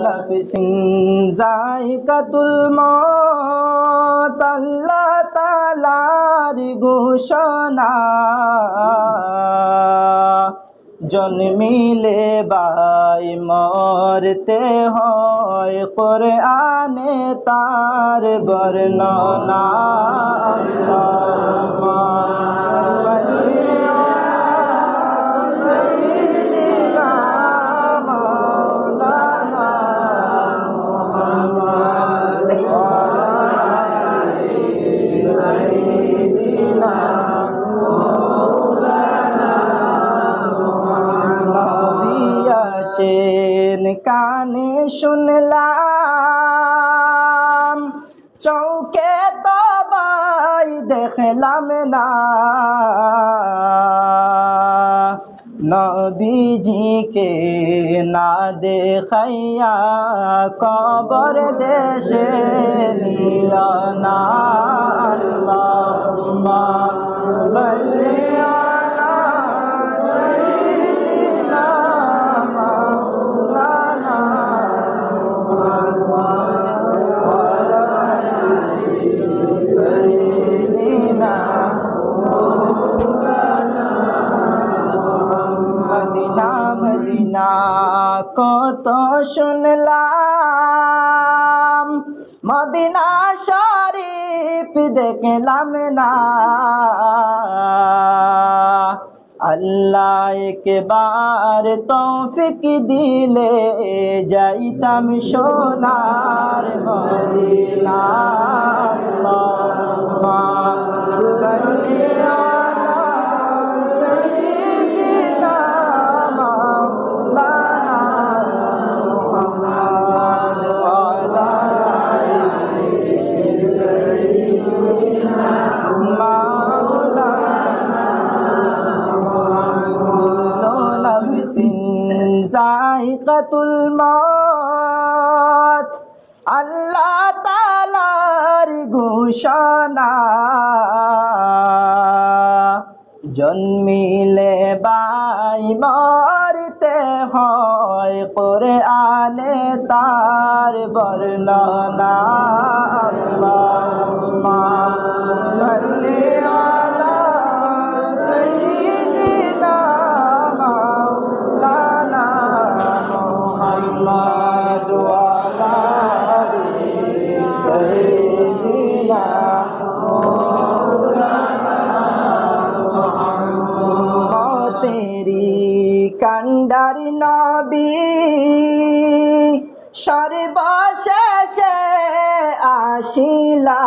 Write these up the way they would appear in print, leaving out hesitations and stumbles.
নাফসিন যায়িকাতুল মউত আল্লাহ তাআলার ঘোষণা জন্মিলে বাই মরতে হয় কোরআনে তার বর্ণনা আল্লাহুম্মা সাল্লি কানে শুনলাম চৌকে তবাই দেখলাম না নবীজিকে না দেখাইয়া কবর দেশে নিয়া না আল্লাহুম্মা সাল্লি মদিনা কত শুনলাম মদিনা শরীফ দেখলাম না আল্লাহ একবার তৌফিক দিলে যাইতাম সোনার মদিনা আল্লাহুম্মা সাল্লি আলা সাইয়্যিদিনা মাওলানা মুহাম্মদ ওয়া আলা আলি সাইয়্যিদিনা যায়িকাতুল মউত আল্লাহ তাআলার ঘোষণা জন্মিলে বাই মরতে হয় কোরআনে তার বর্ণনা আল্লাহুম্মা সাল্লি আলা সাইয়্যিদিনা মাওলানা মুহাম্মদ ওয়া আলা আলি সাইয়্যিদিনা কান্ডারি নবী সর্বশেষে আসিলা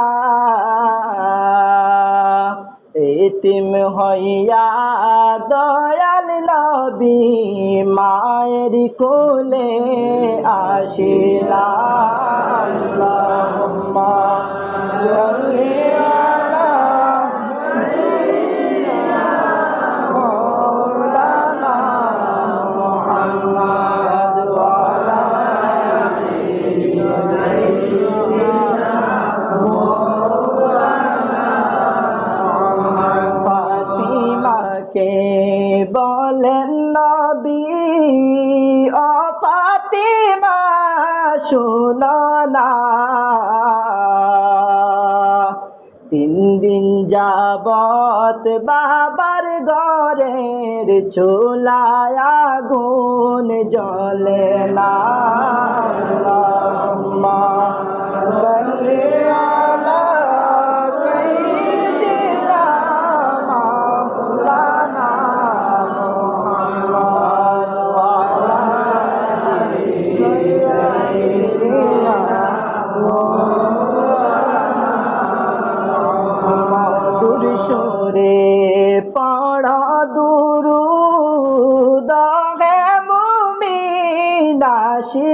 এতিম হইয়া দয়াল নবী মায়ের কোলে আসিলা আল্লাহুম্মা সাল্লি বলেন নবী ও ফাতিমা শোনো না 3 দিন যাবত বাবার ঘরের চুলায় আগুন জ্বলে না আল্লাহুম্মা সাল্লি আলা সুরে পড়া দুরূদ হে মুমিন আশিকান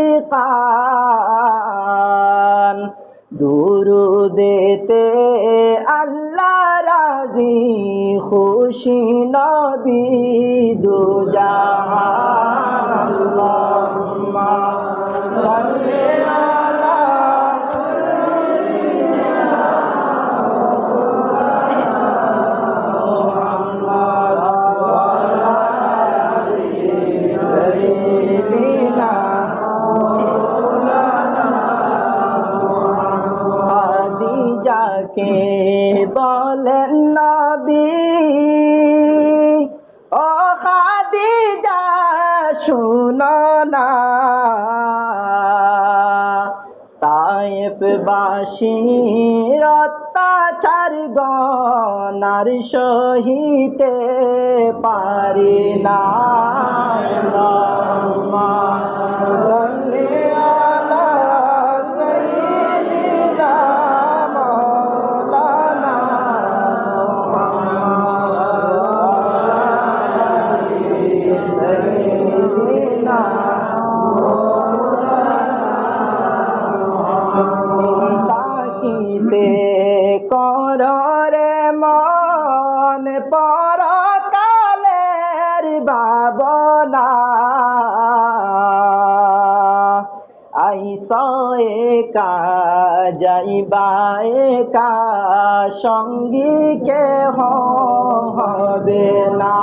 দুরূদেতে আল্লাহ রাজি খুশি নবী দু জাহান আল্লাহুম্মা সাল্লি না তায়েফবাসীর অত্যাচার গণার সহিতে পারি না আল্লাহুম্মা সাল্লি আলা সাইয়্যিদিনা মাওলানা মুহাম্মদ সাইয়্যিদিনা তাকিতে কররে মন পরকালের ভাবনা আইসা একা যাইবা একা সঙ্গী কেহ হবে না